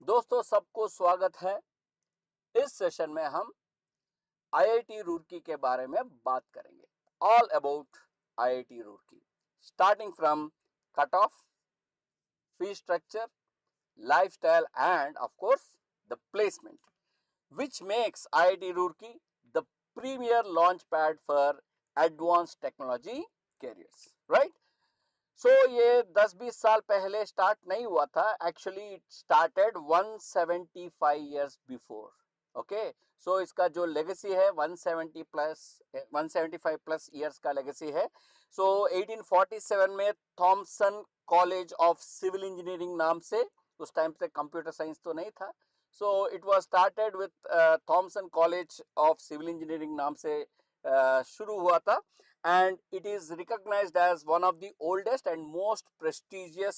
दोस्तों सबको स्वागत है। इस सेशन में हम आईआईटी रुड़की के बारे में बात करेंगे। All about IIT Roorkee, starting from cut off, fee structure, lifestyle, and of course the placement, which makes IIT Roorkee the premier launchpad for advanced technology careers, right? So ये 10-20 साल पहले स्टार्ट नहीं हुआ था, actually it started 175 years before. Okay, so इसका जो legacy है 175 plus years का लेगेसी है। सो 1847 में Thomason college of civil engineering नाम से, उस टाइम पे कंप्यूटर साइंस तो नहीं था, so it was started with Thomason college of civil engineering नाम से शुरू हुआ था, and it is recognized as one of the oldest and most prestigious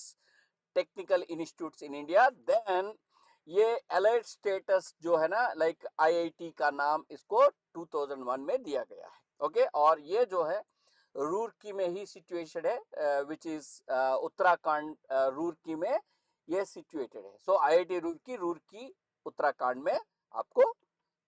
technical institutes in India. Then ये एलाइड स्टेटस जो है ना, लाइक आईआईटी का नाम इसको 2001 में दिया गया है। ओके, और ये जो है रूरकी में ही सिचुएशन है, विच इज उत्तराखंड, रूरकी में ये सिचुएटेड है। सो आईआईटी रूरकी उत्तराखंड में आपको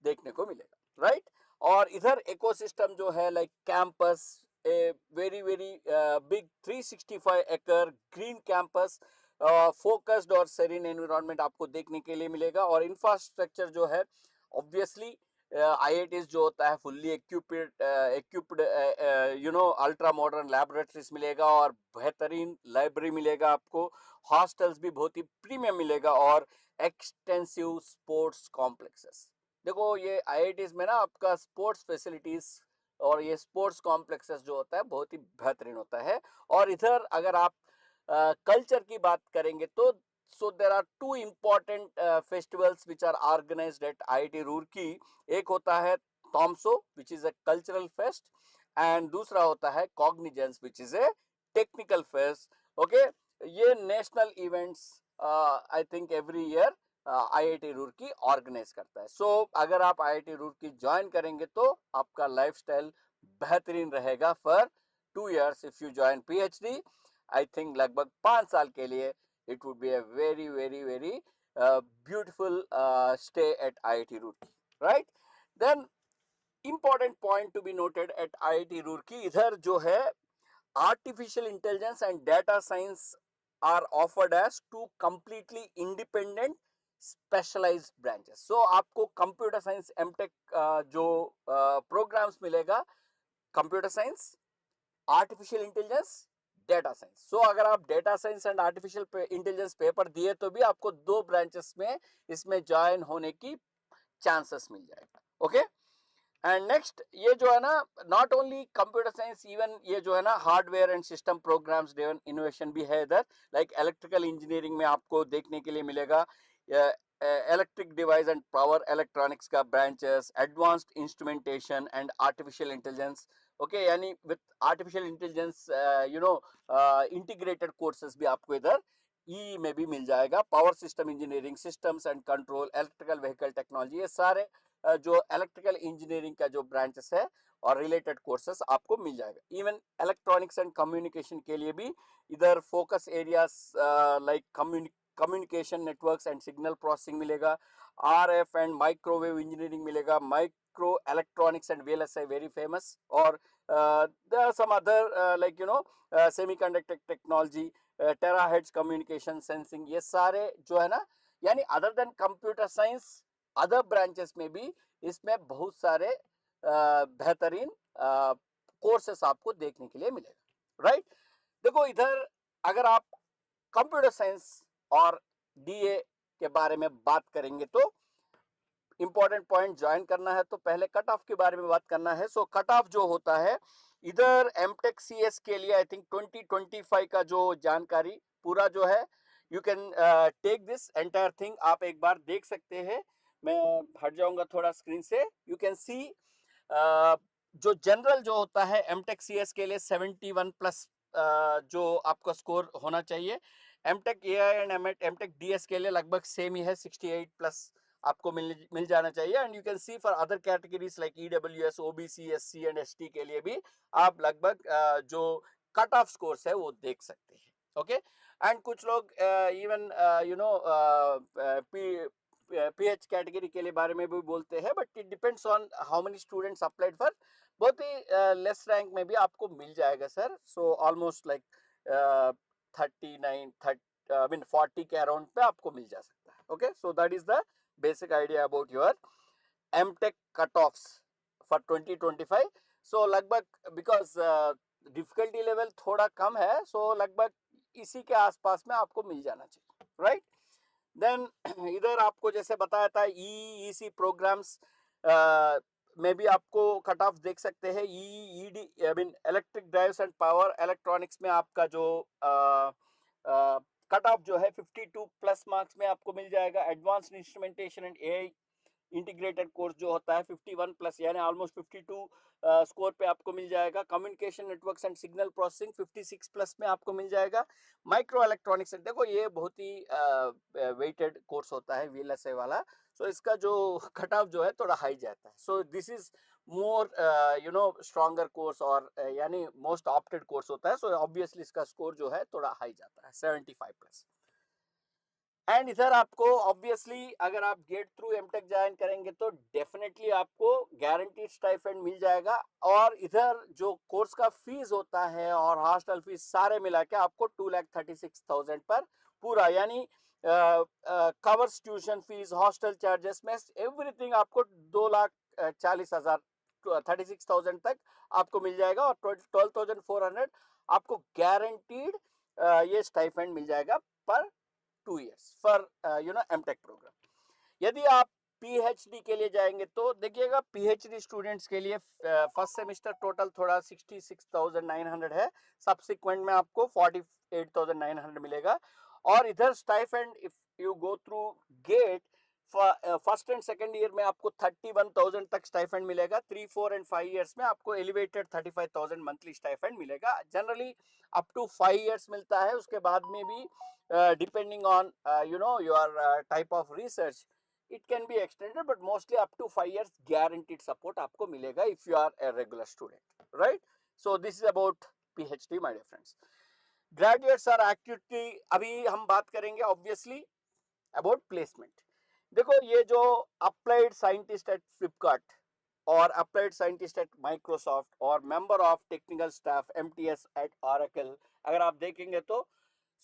देखने को मिलेगा, राइट? और इधर इकोसिस्टम जो है, like campus, a very very big 365 एकड़ ग्रीन कैंपस, फोकस्ड और सेरीन एनवायरनमेंट आपको देखने के लिए मिलेगा। और इंफ्रास्ट्रक्चर जो है, ऑब्वियसली आईआईटीज जो होता है fully equipped ultra modern laboratories मिलेगा, और बेहतरीन लाइब्रेरी मिलेगा आपको, हॉस्टल्स भी बहुत ही प्रीमियम मिलेगा, और एक्सटेंसिव स्पोर्ट्स कॉम्प्लेक्सेस। देखो ये आईआईटीज में ना आपका स्पोर्ट्स फैसिलिटीज और ये स्पोर्ट्स कॉम्प्लेक्सेस जो होता है बहुत ही बेहतरीन होता है। और इधर अगर आप कल्चर की बात करेंगे तो so there are two important festivals which are organized at IIT Roorkee. एक होता है Tomso which is a cultural fest, and दूसरा होता है Cognizance which is a technical fest. Okay, ये national events I think every year IIT Roorkee organize करता है। सो अगर आप IIT Roorkee ज्वाइन करेंगे तो आपका लाइफस्टाइल बेहतरीन रहेगा for 2 years। If you join PhD, I think लगभग 5 साल के लिए it would be a very very very beautiful stay at IIT Roorkee, right? Then important point to be noted at IIT Roorkee, इधर जो है artificial intelligence and data science are offered as two completely independent specialized branches. So आपको computer science MTech जो programs मिलेगा, computer science, artificial intelligence, data science. So अगर आप data science and artificial intelligence paper दिए तो भी आपको 2 branches में इसमें ज्वाइन होने की चांसेस मिल जाएगा। ओके, एंड नेक्स्ट ये जो है ना, not only computer science, even ये जो है ना hardware and system programs driven innovation भी है इधर। लाइक इलेक्ट्रिकल इंजीनियरिंग में आपको देखने के लिए मिलेगा electric device and power electronics का branches, advanced instrumentation and artificial intelligence. Okay, यानी with artificial intelligence integrated courses भी आपको इधर ई में भी मिल जाएगा। Power system engineering, systems and control, electrical vehicle technology, ये सारे जो इलेक्ट्रिकल इंजीनियरिंग का जो ब्रांचेस है और रिलेटेड कोर्सेस आपको मिल जाएगा। इवन इलेक्ट्रॉनिक्स एंड कम्युनिकेशन के लिए भी इधर focus areas like communication networks and signal processing मिलेगा, आरएफ एंड माइक्रोवेव इंजीनियरिंग मिलेगा, micro electronics and VLSI very famous, और there are some other semiconductor technology, terahertz communication sensing, ये सारे जो है ना, यानी other than computer science other branches में भी इसमें बहुत सारे बेहतरीन कोर्सेस आपको देखने के लिए मिलेगा, राइट? देखो इधर अगर आप कंप्यूटर साइंस और DA के बारे में बात करेंगे तो इंपॉर्टेंट पॉइंट ज्वाइन करना है तो पहले कट ऑफ के बारे में बात करना है। सो कट ऑफ जो होता है इधर एमटेक CS के लिए आई थिंक 2025 का जो जानकारी पूरा जो है, you can take this entire thing, आप एक बार देख सकते हैं। मैं हट जाऊंगा थोड़ा स्क्रीन से, यू कैन सी जो जनरल जो होता है एमटेक CS के लिए 71 प्लस जो आपका स्कोर होना चाहिए। MTech AI and MTech DS के लिए लगभग सेम ही है, 68 प्लस आपको मिल जाना चाहिए। And you can C for other categories like EWS, OBC, SC and ST के लिए भी आप लगभग जो कट ऑफ स्कोर्स है वो देख सकते हैं। ओके, एंड कुछ लोग even you know PH category के लिए बारे में भी बोलते हैं, but it depends on how many students applied for. बहुत ही लेस रैंक में भी आपको मिल जाएगा sir. So almost like 39 30 I mean 40 के अराउंड पे आपको मिल जा सकता है। Okay, so that is the basic idea about your MTech cut offs for 2025। सो लगभग बिकॉज डिफिकल्टी लेवल थोड़ा कम है, सो लगभग इसी के आसपास में आपको मिल जाना चाहिए, राइट। देन इधर आपको जैसे बताया था ईईसी प्रोग्राम्स में भी आपको कट ऑफ देख सकते हैं। ED I mean electric drives and power electronics में आपका जो कट ऑफ जो है 52 प्लस मार्क्स में आपको मिल जाएगा। Advanced instrumentation and AI integrated course जो होता है 51 प्लस यानी ऑलमोस्ट 52 स्कोर पे आपको मिल जाएगा। Communication networks and signal processing 56 plus में आपको मिल जाएगा। माइक्रो इलेक्ट्रॉनिक्स देखो ये बहुत ही वेटेड कोर्स होता है वीएलएसए वाला, सो इसका जो कट ऑफ जो है थोड़ा हाई जाता है। So this is more you know stronger course और यानी मोस्ट ऑप्टेड कोर्स होता है, सो ऑब्वियसली इसका स्कोर जो है थोड़ा हाई जाता है 75 प्लस। एंड इधर आपको ऑब्वियसली अगर आप गेट थ्रू एमटेक ज्वाइन करेंगे तो डेफिनेटली आपको गारंटीड स्टाइपेंड मिल जाएगा। और इधर जो कोर्स का फीस होता है और हॉस्टल फीस सारे मिला के आपको 2,36,000 पर पूरा यानी covers tuition fees, hostel charges में एवरीथिंग आपको 2,40,000 36,000 तक आपको मिल जाएगा। और 12,400 आपको गारंटीड ये स्टाइपेंड मिल जाएगा पर 2 years for you know MTech program. यदि आप पीएचडी के लिए जाएंगे तो देखिएगा पीएचडी स्टूडेंट्स के लिए फर्स्ट सेमेस्टर टोटल थोड़ा 66,900 है, सब्सिक्वेंट में आपको 48,900 मिलेगा। और इधर stipend if you go through get first and second year में आपको 31,000 तक स्टाइपेंड मिलेगा। 3 4 एंड 5 इयर्स में आपको एलिवेटेड 35,000 मंथली स्टाइपेंड मिलेगा। जनरली अप टू 5 इयर्स मिलता है, उसके बाद में भी depending on you know your type of research it can be extended, but mostly up to 5 years guaranteed support आपको मिलेगा if you are a regular student, right? So this is about PhD my dear friends. Graduates are actively अभी हम बात करेंगे obviously about placement। देखो ये जो applied scientist at Flipkart और अप्लाइड साइंटिस्ट एट माइक्रोसॉफ्ट और member of technical staff MTS at Oracle अगर आप देखेंगे तो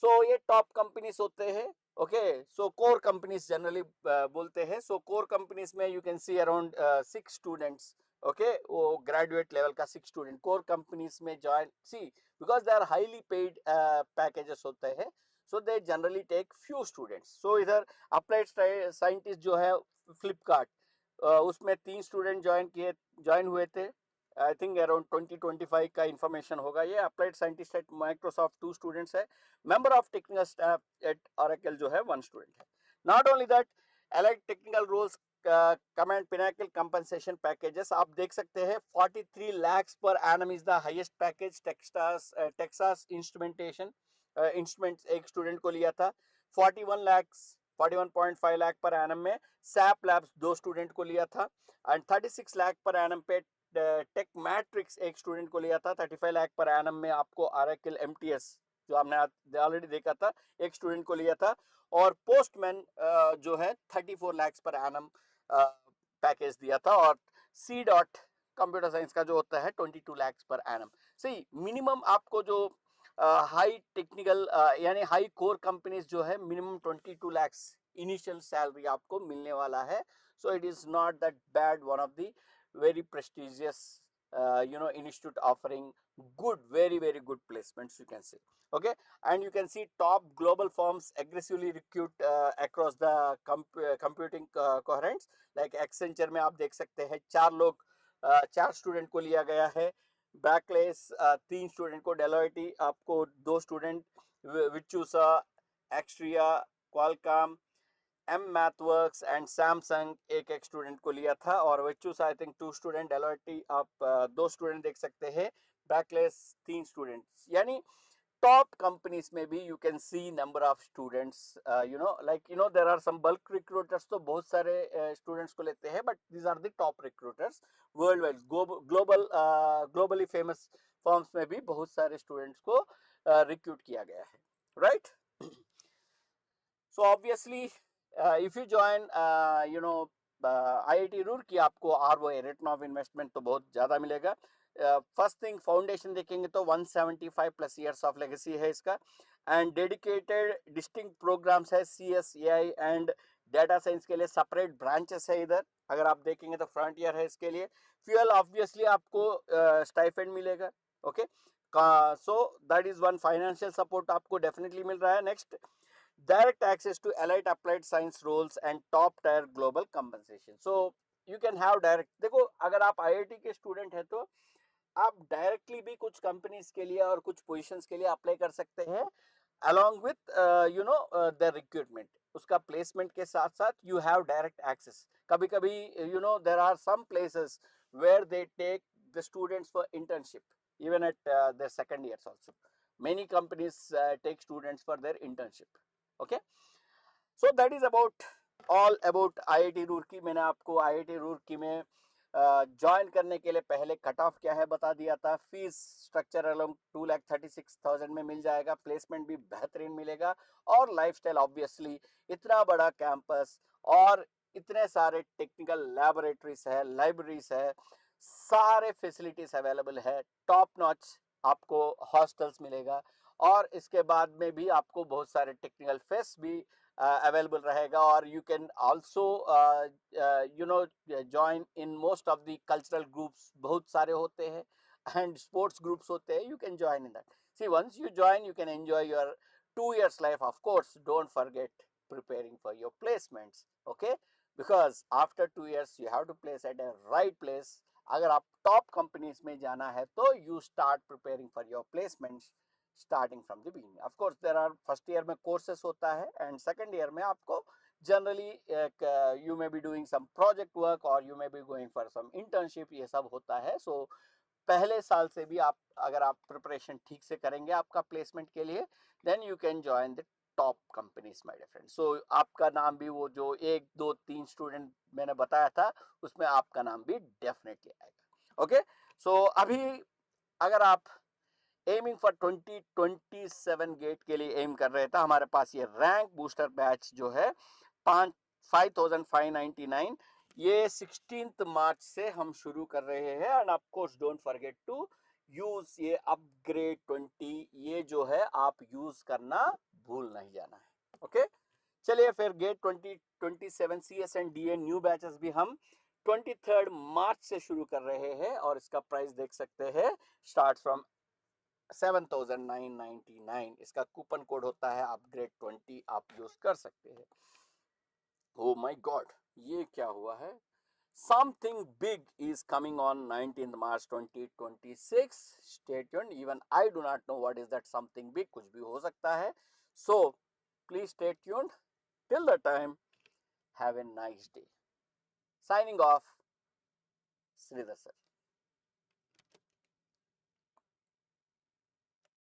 सो ये टॉप कंपनीज होते हैं। Okay, so core companies generally बोलते हैं। सो कोर कंपनीज में you can see around 6 students. Okay, वो ग्रेजुएट लेवल का 6 स्टूडेंट कोर कंपनीज में join see because they are highly paid packages होते हैं, so they generally take few students. So इधर applied scientist जो है फ्लिपकार्ट उसमें 3 स्टूडेंट ज्वाइन हुए थे। आई थिंक अराउंड 2025 का इंफॉर्मेशन होगा ये। Applied scientist at Microsoft 2 students है। Member of technical staff at Oracle जो है 1 स्टूडेंट है। Not only that allied technical roles command pinnacle compensation packages आप देख सकते हैं। 43 lakhs पर एनम is the highest package. Texas instrumentation instruments एक स्टूडेंट को लिया था। 41 lakhs 41.5 लाख पर एनम में सैप लैब्स 2 स्टूडेंट को लिया था। एंड 36 लाख पर एनम पे टेक मैट्रिक्स एक स्टूडेंट को लिया था। 35 लाख पर एनम में आपको ऑरेकल एमटीएस जो हमने ऑलरेडी देखा था एक स्टूडेंट को लिया था। और पोस्टमैन जो है 34 लाख पर एनम पैकेज दिया था। और सी डॉट कंप्यूटर साइंस का जो होता है 22 लाख पर एनम। सही मिनिमम आपको जो हाई टेक्निकल यानी हाई कोर कंपनीज जो है मिनिमम 22 लाख इनिशियल सैलरी आपको मिलने वाला है। So it is not that bad, one of the very prestigious you know institute offering good very good placements you can say। okay, and you can see top global firms aggressively recruit across the computing coherents like Accenture में आप देख सकते हैं 4 लोग 4 student को लिया गया है। बैकलेस 3 स्टूडेंट को, डेलोइटी आपको 2 स्टूडेंट, विचूसा, Axtria, Qualcomm, M MathWorks and Samsung एक स्टूडेंट को लिया था। और विचूस आई थिंक 2 स्टूडेंट, डेलोइटी आप 2 स्टूडेंट देख सकते हैं, बैकलेस 3 स्टूडेंट्स। यानी टॉप कंपनीज में भी you can see number of students you know like you know there are some bulk recruiters तो बहुत सारे स्टूडेंट्स को लेते हैं, but these are the top recruiters world wide. Globally famous firms में भी बहुत सारे स्टूडेंट्स को रिक्रूट किया गया है, right. So obviously, if you join, IIT Roorkee, आपको ROI रेट ऑफ इन्वेस्टमेंट तो बहुत ज़्यादा मिलेगा. फर्स्ट थिंग, फाउंडेशन देखेंगे तो 175 प्लस ईयर्स ऑफ लेगेसी है इसका, एंड डेडिकेटेड डिस्टिंक्ट प्रोग्राम्स है, CSAI एंड डाटा साइंस के लिए सेपरेट ब्रांचेस है इधर. अगर आप देखेंगे तो फ्रंटियर है इसके लिए. फ्यूल ऑब्वियसली आपको स्टाइपेंड मिलेगा. Okay, so that is one. Financial support आपको डेफिनेटली मिल रहा है. Next, direct access to elite applied science roles and top tier global compensation. So you can have direct. देखो, अगर आप IIT के स्टूडेंट हैं तो आप डायरेक्टली भी कुछ कंपनीज के लिए और कुछ पोजीशंस के लिए अप्लाई कर सकते हैं, along with the रिक्रूटमेंट. उसका प्लेसमेंट के साथ साथ यू हैव डायरेक्ट एक्सेस. कभी कभी there are some places where they take the students for internship even at their second years also. Many companies take students for their internship. Okay, so that is about all about IIT Roorkee. मैंने आपको IIT Roorkee में join करने के लिए पहले cut off क्या है बता दिया था. फीस स्ट्रक्चर अलोंग 2,36,000 में मिल जाएगा. प्लेसमेंट भी बेहतरीन मिलेगा, और लाइफस्टाइल ऑब्वियसली, इतना बड़ा कैंपस और इतने सारे टेक्निकल लैबोरेटरीज है, लाइब्रेरीज है, सारे फैसिलिटीज अवेलेबल है, टॉप नॉच. आपको हॉस्टल्स मिलेगा, और इसके बाद में भी आपको बहुत सारे टेक्निकल फेस्ट भी अवेलेबल रहेगा. और you can also join in most of the cultural groups. बहुत सारे होते हैं, एंड स्पोर्ट्स ग्रुप्स होते हैं. You can join in that. See, once you join, you can enjoy your 2 years life. Of course, don't forget preparing for your placements. Okay, because after 2 years you have to place at a right place. अगर आप top companies में जाना है तो you start preparing for your placements starting from the beginning. Of course there are, first year में courses होता है, and second year में आपको generally you may be doing some project work, और you may be going for some internship. ये सब होता है. सो पहले साल से भी आप, अगर आप प्रिपरेशन ठीक से करेंगे आपका प्लेसमेंट के लिए, then you can join the top companies my dear friend. So आपका नाम भी, वो जो 1 2 3 स्टूडेंट मैंने बताया था, उसमें आपका नाम भी डेफिनेटली आएगा. ओके, सो अभी अगर आप एमिंग फॉर 2027 गेट के लिए एम कर रहे थे, हमारे पास ये रैंक बूस्टर बैच जो है 5,599, ये 16 मार्च से हम शुरू कर रहे हैं. And of course don't forget to use ये अपग्रेड 20, ये जो है आप यूज करना भूल नहीं जाना है. ओके, चलिए फिर GATE 2027 CS and DA new batches भी हम 23 मार्च से शुरू कर रहे हैं, और इसका प्राइस देख सकते हैं, स्टार्ट फ्रॉम 7,999. इसका कूपन कोड होता है अपग्रेड 20, आप यूज कर सकते हैं. ओ माय गॉड, ये क्या हुआ है? Something big is coming on 19th March 2026. Stay tuned. Even I do not know what is that something big. कुछ भी हो सकता है. So please stay tuned. Till the time, have a nice day. Signing off, Sridhar sir.